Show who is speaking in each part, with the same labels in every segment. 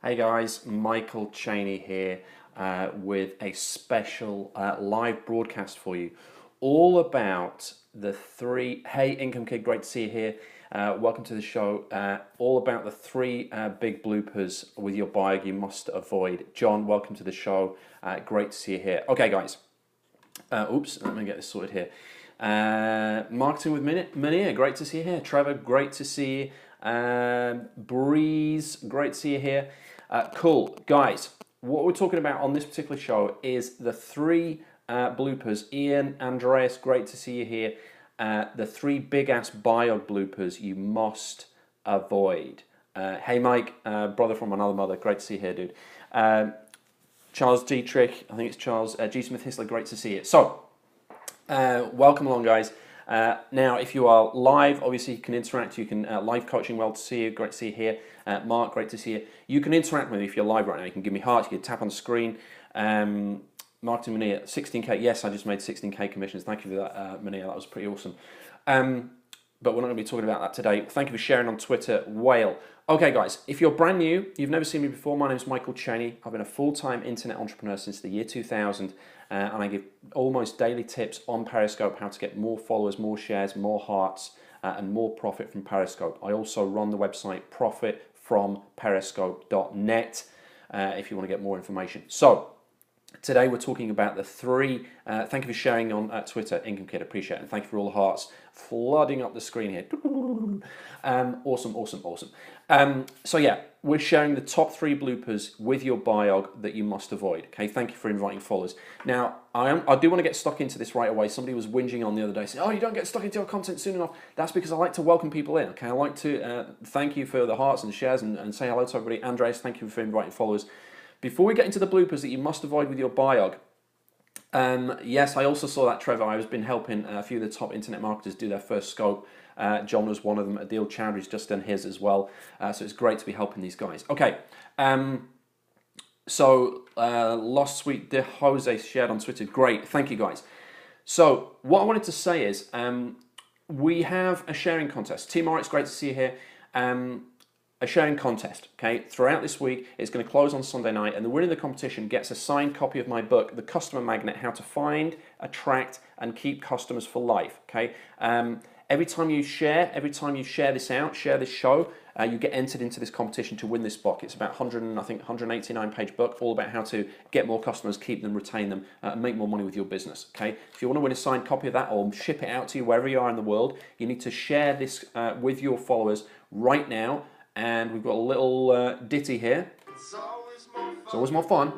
Speaker 1: Hey guys, Michael Cheney here with a special live broadcast for you, all about the three. Hey, Income Kid, great to see you here. Welcome to the show. All about the three big bloopers with your bio you must avoid. John, welcome to the show. Great to see you here. Okay, guys. Oops, let me get this sorted here. Marketing with Minia, great to see you here. Trevor, great to see you. Breeze, great to see you here. Cool, guys. What we're talking about on this particular show is the three bloopers. Ian, Andreas, great to see you here. The three big ass bio bloopers you must avoid. Hey, Mike, brother from another mother, great to see you here, dude. Charles Dietrich, I think it's Charles G. Smith Hissler, great to see you. So, welcome along, guys. Now, if you are live, obviously you can interact. You can live coaching, well to see you, great to see you here. Mark, great to see you. You can interact with me if you're live right now. You can give me hearts, you can tap on the screen. Marketing Mania, 16K. Yes, I just made 16K commissions. Thank you for that, Mania. That was pretty awesome. But we're not going to be talking about that today. Thank you for sharing on Twitter, Whale. Okay, guys, if you're brand new, you've never seen me before, my name is Michael Cheney. I've been a full-time internet entrepreneur since the year 2000, and I give almost daily tips on Periscope, how to get more followers, more shares, more hearts, and more profit from Periscope. I also run the website profitfromperiscope.net if you want to get more information. So, today we're talking about the three, thank you for sharing on Twitter, Income Kid, appreciate it, and thank you for all the hearts flooding up the screen here. Awesome. So yeah, we're sharing the top three bloopers with your bio that you must avoid. Okay, thank you for inviting followers. Now, I do want to get stuck into this right away. Somebody was whinging on the other day saying, oh, you don't get stuck into your content soon enough. That's because I like to welcome people in. Okay, I like to thank you for the hearts and shares and say hello to everybody. Andres, thank you for inviting followers. Before we get into the bloopers that you must avoid with your bio, yes, I also saw that, Trevor. I've been helping a few of the top internet marketers do their first scope. John was one of them. Adil Chowdhury's just done his as well. So it's great to be helping these guys. Okay, so Lost Sweet De Jose shared on Twitter. Great, thank you guys. So what I wanted to say is we have a sharing contest. Team R, it's great to see you here. A sharing contest, okay, throughout this week. It's going to close on Sunday night, and the winner of the competition gets a signed copy of my book, The Customer Magnet, How to Find, Attract, and Keep Customers for Life, okay? Every time you share this out, share this show, you get entered into this competition to win this book. It's about 189 page book, all about how to get more customers, keep them, retain them, and make more money with your business, okay? If you want to win a signed copy of that or ship it out to you wherever you are in the world, you need to share this with your followers right now. And we've got a little ditty here. It's always more fun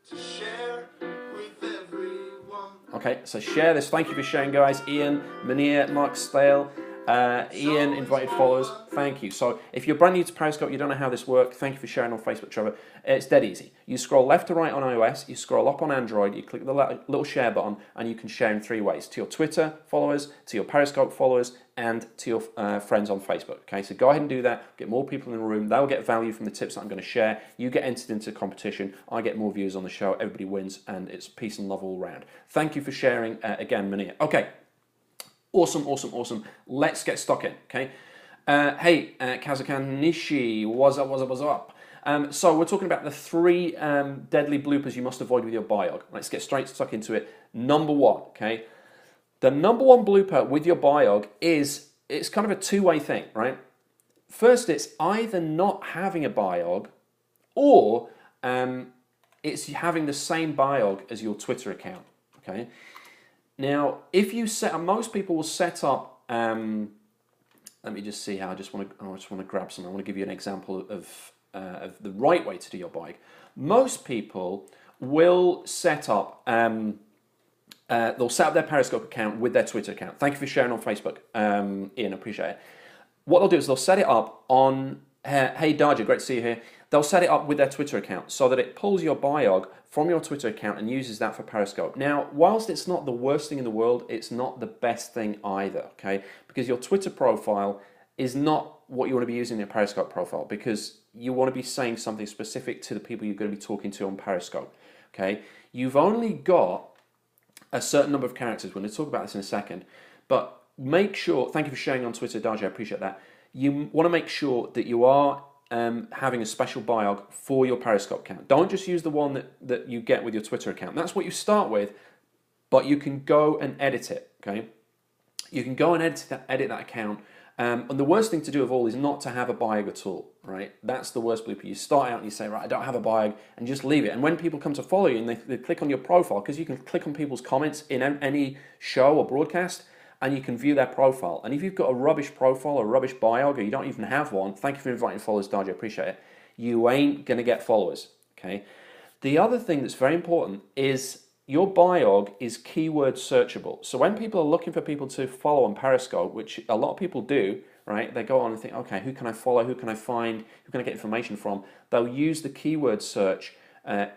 Speaker 1: to share with everyone. Okay, so share this. Thank you for sharing, guys. Ian, Mania, Mark Stale, Ian, invited followers. Thank you. So if you're brand new to Periscope, you don't know how this works, thank you for sharing on Facebook, Trevor. It's dead easy. You scroll left to right on iOS, you scroll up on Android, you click the little share button, and you can share in three ways. To your Twitter followers, to your Periscope followers, and to your friends on Facebook. Okay, so go ahead and do that. Get more people in the room. They'll get value from the tips that I'm going to share. You get entered into the competition. I get more views on the show. Everybody wins, and it's peace and love all around. Thank you for sharing again, Mania. Okay, awesome. Let's get stuck in. Okay. Hey, Kazakan Nishi, what's up? So we're talking about the three deadly bloopers you must avoid with your bio. Let's get straight stuck into it. Number one, okay. The number one blooper with your bio is, it's kind of a two-way thing, right? First, it's either not having a bio or it's having the same bio as your Twitter account, okay? Now, if you set up, most people will set up, let me just see how, I just want to grab something. I want to give you an example of the right way to do your bio. Most people will set up, they'll set up their Periscope account with their Twitter account. Thank you for sharing on Facebook, Ian, appreciate it. What they'll do is they'll set it up on, hey Darja, great to see you here. They'll set it up with their Twitter account so that it pulls your bio from your Twitter account and uses that for Periscope. Now, whilst it's not the worst thing in the world, it's not the best thing either, okay? Because your Twitter profile is not what you want to be using in your Periscope profile, because you want to be saying something specific to the people you're going to be talking to on Periscope, okay? You've only got a certain number of characters. We're going to talk about this in a second, but make sure, thank you for sharing on Twitter, Darja, I appreciate that. You want to make sure that you are having a special biog for your Periscope account. Don't just use the one that you get with your Twitter account. That's what you start with, but you can go and edit it, okay? You can go and edit that account. And the worst thing to do of all is not to have a biog at all, right? That's the worst blooper. You start out and you say, right, I don't have a biog, and just leave it. And when people come to follow you and they click on your profile, because you can click on people's comments in any show or broadcast, and you can view their profile. And if you've got a rubbish profile or a rubbish biog, or you don't even have one, thank you for inviting followers, Darja, I appreciate it. You ain't going to get followers, okay? The other thing that's very important is your biog is keyword searchable. So when people are looking for people to follow on Periscope, which a lot of people do, right? They go on and think, okay, who can I follow? Who can I find? Who can I get information from? They'll use the keyword search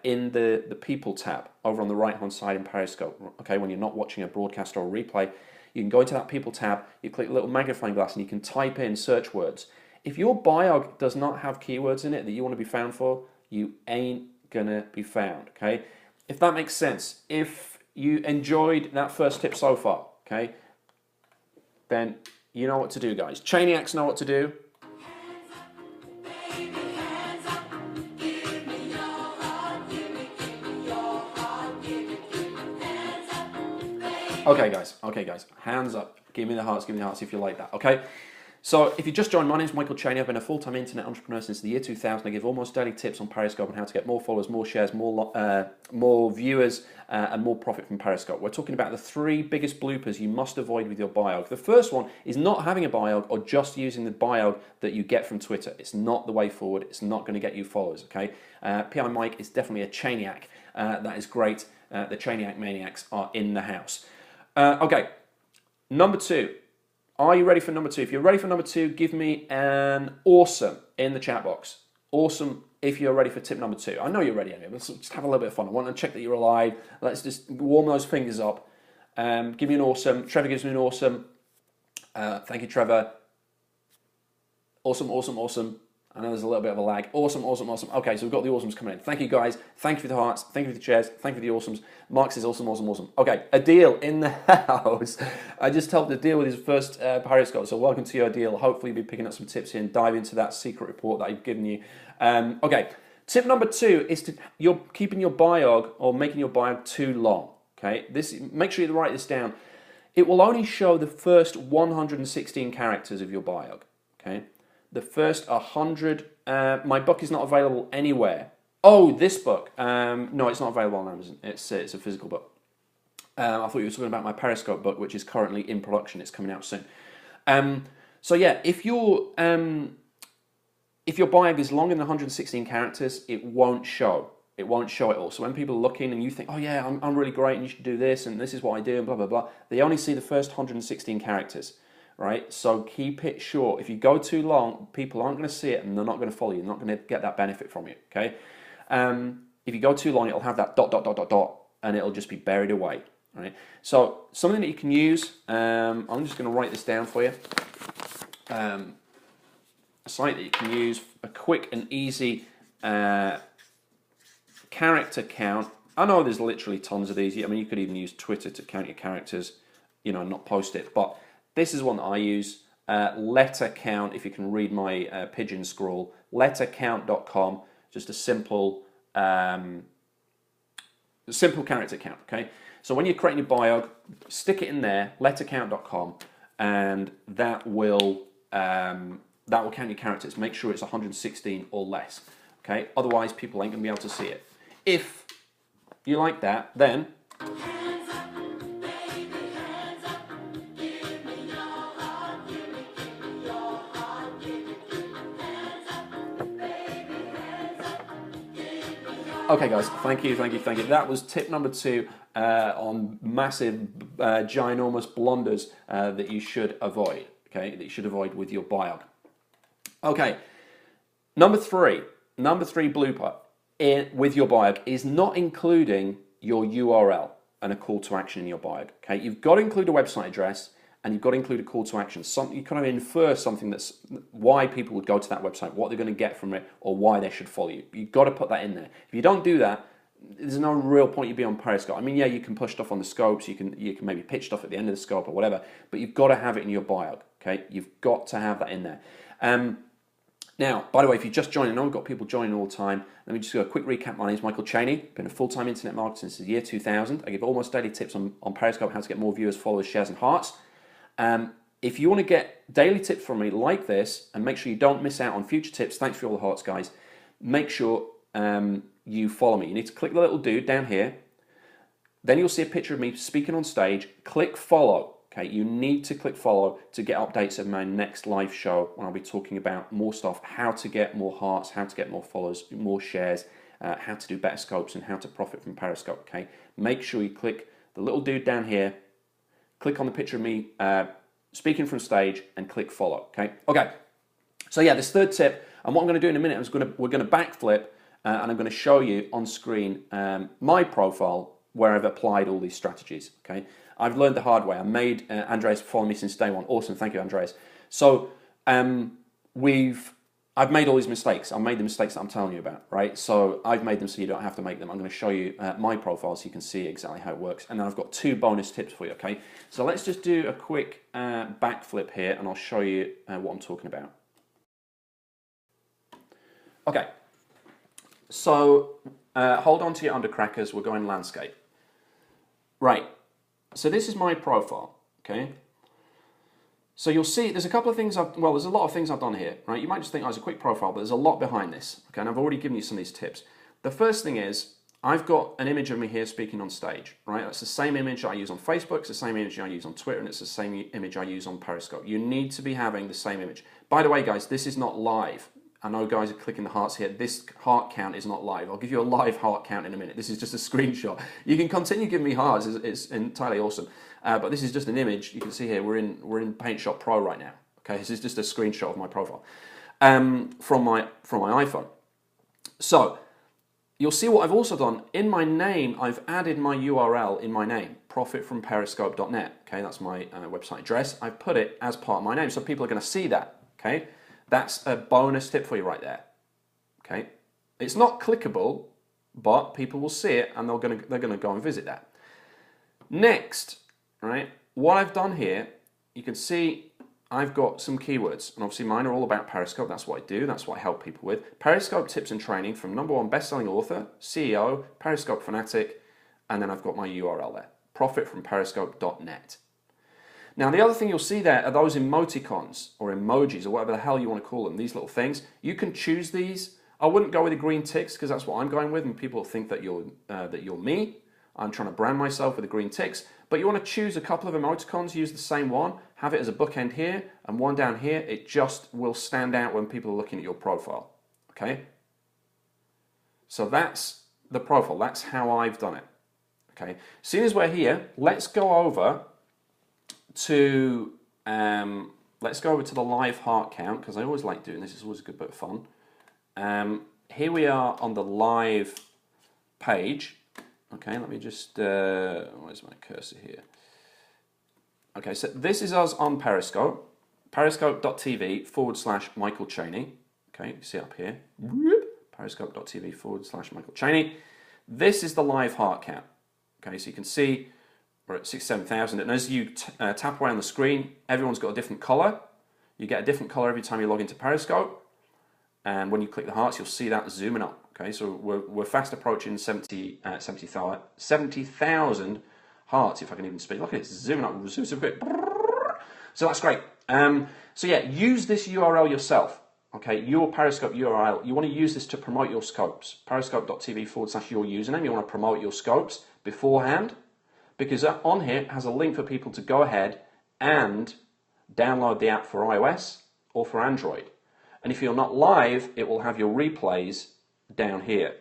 Speaker 1: in the people tab over on the right-hand side in Periscope, okay? When you're not watching a broadcast or a replay, you can go into that people tab, you click a little magnifying glass, and you can type in search words. If your biog does not have keywords in it that you want to be found for, you ain't gonna be found, okay? If that makes sense, if you enjoyed that first tip so far, okay, then you know what to do, guys. Cheniacs know what to do. Okay, guys, hands up. Give me the hearts if you like that, okay? So if you just joined, my name is Michael Cheney. I've been a full-time internet entrepreneur since the year 2000. I give almost daily tips on Periscope on how to get more followers, more shares, more viewers, and more profit from Periscope. We're talking about the 3 biggest bloopers you must avoid with your biog. The first one is not having a biog or just using the biog that you get from Twitter. It's not the way forward. It's not going to get you followers, okay? PI Mike is definitely a Cheniac. That is great. The Cheniac maniacs are in the house. Okay, number 2. Are you ready for number 2? If you're ready for number 2, give me an awesome in the chat box. Awesome if you're ready for tip number 2. I know you're ready anyway. Let's just have a little bit of fun. I want to check that you're alive. Let's just warm those fingers up. Give me an awesome. Trevor gives me an awesome. Thank you, Trevor. Awesome, awesome, awesome. I know there's a little bit of a lag. Awesome, awesome, awesome. Okay, so we've got the awesomes coming in. Thank you, guys. Thank you for the hearts. Thank you for the chairs. Thank you for the awesomes. Mark says awesome, awesome, awesome. Okay, Adil in the house. I just helped Adil with his first Periscope, so welcome to you, Adil. Hopefully you'll be picking up some tips here and dive into that secret report that I've given you. Okay, tip number 2 is you're keeping your biog or making your biog too long. Okay, make sure you write this down. It will only show the first 116 characters of your biog. Okay. The first 100, my book is not available anywhere. Oh, this book. No, it's not available on Amazon. It's a physical book. I thought you were talking about my Periscope book, which is currently in production. It's coming out soon. So yeah, if your biog is longer than 116 characters, it won't show. It won't show it all. So when people are looking and you think, oh yeah, I'm really great and you should do this and this is what I do and blah, blah, blah, they only see the first 116 characters. Right, so keep it short. If you go too long, people aren't going to see it and they're not going to follow you. They're not going to get that benefit from you. Okay, if you go too long, it'll have that ... and it'll just be buried away. Right. So something that you can use. I'm just going to write this down for you. A site that you can use, a quick and easy character count. I know there's literally tons of these. I mean, you could even use Twitter to count your characters, you know, and not post it, but this is one that I use, letter count, if you can read my pigeon scroll, lettercount.com, just a simple character count, okay? So when you're creating your biog, stick it in there, lettercount.com, and that will count your characters. Make sure it's 116 or less, okay? Otherwise, people ain't gonna be able to see it. If you like that, then okay, guys, thank you. That was tip number 2 on massive, ginormous blunders that you should avoid, okay, that you should avoid with your biog. Okay, number 3 blooper with your biog is not including your URL and a call to action in your biog, okay? You've got to include a website address and you've got to include a call to action. You kind of infer something that's why people would go to that website, what they're going to get from it, or why they should follow you. You've got to put that in there. If you don't do that, there's no real point you be on Periscope. I mean, yeah, you can push stuff on the scopes, you can maybe pitch stuff at the end of the scope or whatever, but you've got to have it in your biog, okay? You've got to have that in there. Now, by the way, if you just joined, I know we've got people joining all the time. Let me just do a quick recap. My name is Michael Cheney. Been a full-time internet marketer since the year 2000. I give almost daily tips on Periscope, how to get more viewers, followers, shares, and hearts. If you want to get daily tips from me like this, and make sure you don't miss out on future tips, thanks for all the hearts, guys. Make sure you follow me. You need to click the little dude down here. Then you'll see a picture of me speaking on stage. Click follow. Okay, you need to click follow to get updates of my next live show when I'll be talking about more stuff, how to get more hearts, how to get more followers, more shares, how to do better scopes, and how to profit from Periscope. Okay, make sure you click the little dude down here, click on the picture of me speaking from stage, and click follow. Okay. So yeah, this third tip, and what I'm going to do in a minute is we're going to backflip, and I'm going to show you on screen my profile where I've applied all these strategies. Okay. I've learned the hard way. I made Andreas follow me since day one. Awesome, thank you, Andreas. So I've made all these mistakes. I've made the mistakes that I'm telling you about, right? So I've made them so you don't have to make them. I'm going to show you my profile so you can see exactly how it works. And then I've got 2 bonus tips for you, okay? So let's just do a quick backflip here, and I'll show you what I'm talking about. Okay, so hold on to your undercrackers. We're going landscape. Right. So this is my profile, okay? So you'll see there's a couple of things there's a lot of things I've done here, right? You might just think, oh, it's a quick profile, but there's a lot behind this, okay? And I've already given you some of these tips. The first thing is, I've got an image of me here speaking on stage, right? That's the same image I use on Facebook, it's the same image I use on Twitter, and it's the same image I use on Periscope. You need to be having the same image. By the way, guys, this is not live. I know guys are clicking the hearts here. This heart count is not live. I'll give you a live heart count in a minute. This is just a screenshot. You can continue giving me hearts. It's entirely awesome. But this is just an image. You can see here we're in Paint Shop Pro right now. Okay, this is just a screenshot of my profile from my iPhone. So you'll see what I've also done in my name. I've added my URL in my name, profitfromperiscope.net. Okay, that's my website address. I've put it as part of my name, so people are going to see that. Okay. That's a bonus tip for you right there. Okay, it's not clickable, but people will see it and they're gonna go and visit that. Next, right? What I've done here, you can see I've got some keywords, and obviously mine are all about Periscope. That's what I do. That's what I help people with. Periscope tips and training from #1 best-selling author, CEO, Periscope fanatic, and then I've got my URL there, profitfromperiscope.net. Now, the other thing you'll see there are those emoticons or emojis or whatever the hell you want to call them, these little things. You can choose these. I wouldn't go with the green ticks because that's what I'm going with, and people think that you're me. I'm trying to brand myself with the green ticks. But you want to choose a couple of emoticons, use the same one, have it as a bookend here and one down here. It just will stand out when people are looking at your profile. Okay? So that's the profile. That's how I've done it. Okay? As soon as we're here, let's go over to the live heart count, because I always like doing this. It's always a good bit of fun. Here we are on the live page. Okay, let me just where's my cursor here? Okay, so this is us on Periscope, periscope.tv/Michael Cheney. Okay, you see up here, periscope.tv/Michael Cheney. This is the live heart count. Okay, so you can see we're at 67,000, and as you tap away on the screen, everyone's got a different color. You get a different color every time you log into Periscope, and when you click the hearts, you'll see that zooming up. Okay, so we're fast approaching 70,000 hearts, if I can even speak. Look at it, zooming up, zooms a bit. So that's great. So yeah, use this URL yourself. Okay, your Periscope URL. You want to use this to promote your scopes. Periscope.tv/your username. You want to promote your scopes beforehand, because on here it has a link for people to go ahead and download the app for iOS or for Android. And if you're not live, it will have your replays down here.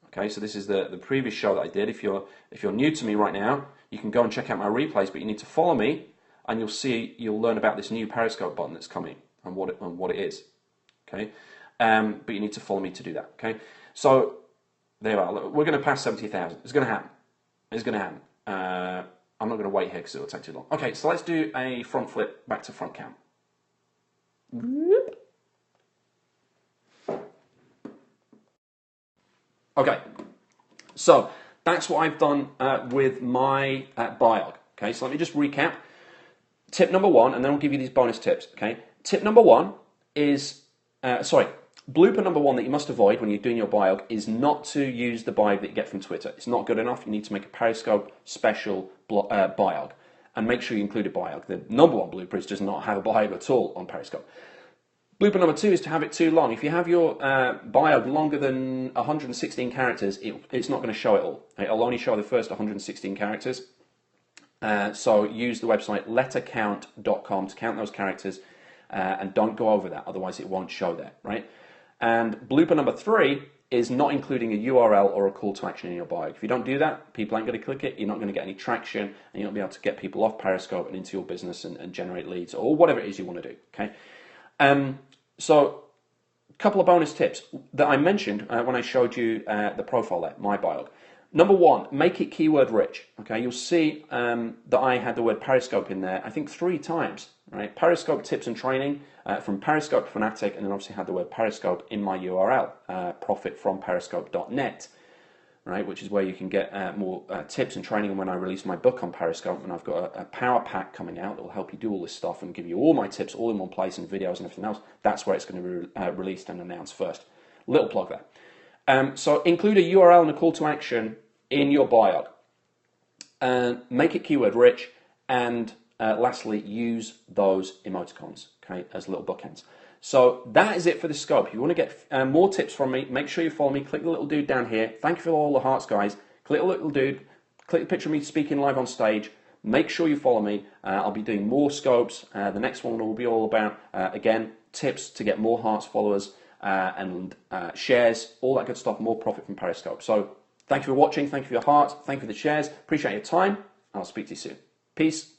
Speaker 1: Okay, so this is the previous show that I did. If you're new to me right now, you can go and check out my replays, but you need to follow me, and you'll learn about this new Periscope button that's coming and what it is. Okay, but you need to follow me to do that. Okay, so there you are. Look, we're going to pass 70,000. It's going to happen. It's going to happen. I'm not going to wait here because it will take too long. Okay, so let's do a front flip back to front cam. Okay, so that's what I've done with my biog. Okay, so let me just recap. Tip number 1, and then I'll give you these bonus tips. Okay, tip number 1 is Blooper number one that you must avoid when you're doing your biog is not to use the biog that you get from Twitter. It's not good enough. You need to make a Periscope special biog, and make sure you include a biog. The number one blooper is just not have a biog at all on Periscope. Blooper number two is to have it too long. If you have your biog longer than 116 characters, it's not going to show it all. It'll only show the first 116 characters. So use the website lettercount.com to count those characters, and don't go over that, otherwise it won't show there, right? And blooper number three is not including a URL or a call to action in your biog. If you don't do that, people aren't going to click it, you're not going to get any traction, and you're not going to be able to get people off Periscope and into your business and generate leads, or whatever it is you want to do, okay? So a couple of bonus tips that I mentioned when I showed you the profile there, my biog. Number one, make it keyword rich. Okay, you'll see that I had the word Periscope in there, I think 3 times. Right, Periscope tips and training from Periscope Fanatic, and then obviously had the word Periscope in my URL, profitfromperiscope.net. Right, which is where you can get more tips and training. And when I release my book on Periscope, and I've got a power pack coming out that will help you do all this stuff and give you all my tips all in one place and videos and everything else, that's where it's going to be released and announced first. Little plug there. So include a URL and a call to action in your biog. Make it keyword rich, and lastly, use those emoticons, okay, as little bookends. So that is it for the scope. If you want to get more tips from me, make sure you follow me. Click the little dude down here. Thank you for all the hearts, guys. Click the little dude. Click the picture of me speaking live on stage. Make sure you follow me. I'll be doing more scopes. The next one will be all about, again, tips to get more hearts, followers, and shares, all that good stuff, more profit from Periscope. So thank you for watching. Thank you for your hearts. Thank you for the shares. Appreciate your time. I'll speak to you soon. Peace.